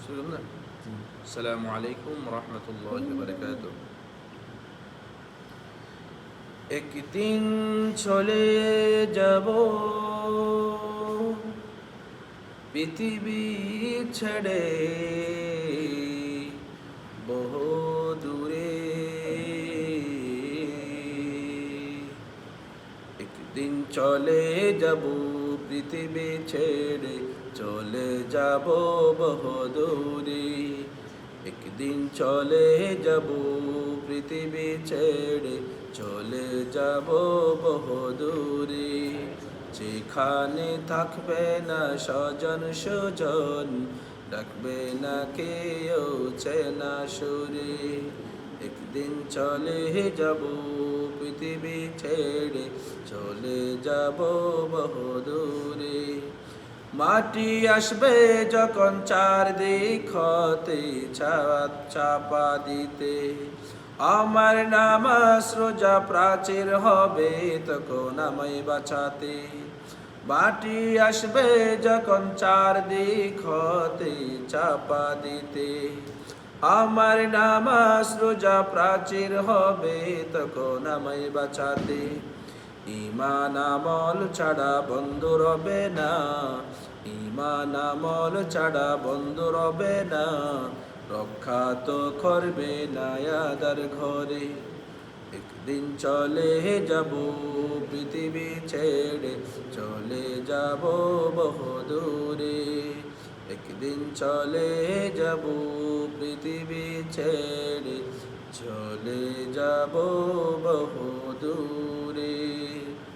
আসসালামু আলাইকুম রহমতুল্লাহি ওয়া বারাকাতুহু। একদিন চলে যাব পৃথিবী ছেড়ে, বহু দূরে। একদিন চলে যাব পৃথিবী ছেড়ে, চলে যাব বহু দূরে। একদিন চলে যাব পৃথিবী ছেড়ে, চলে যাব বহু দূরে। যেখানে থাকবে না স্বজন সুজন, ডাকবে না কেউ চেনা সুরে। একদিন চলে যাব পৃথিবী ছেড়ে, চলে যাব বহু দূরে। মাটি আসবে যখন চারদিক হতে ছাদ চাপা দিতে, আমার নামাজ রোজা প্রাচীর হবে তখন আমায় বাঁচাতে। মাটি আসবে যখন চারদিক হতে চাপা দিতে, আমার নামাজ রোজা প্রাচীর হবে তখন আমায় বাঁচাতে। ঈমান আমল ছাড়া বন্ধু রবে না, ঈমান আমল ছাড়া বন্ধু রবে না, রক্ষা তো করবে না আদার ঘরে। একদিন চলে যাব পৃথিবী ছেড়ে, চলে যাব বহু দূরে। একদিন চলে যাব পৃথিবী ছেড়ে, চলে যাব বহু দূরে।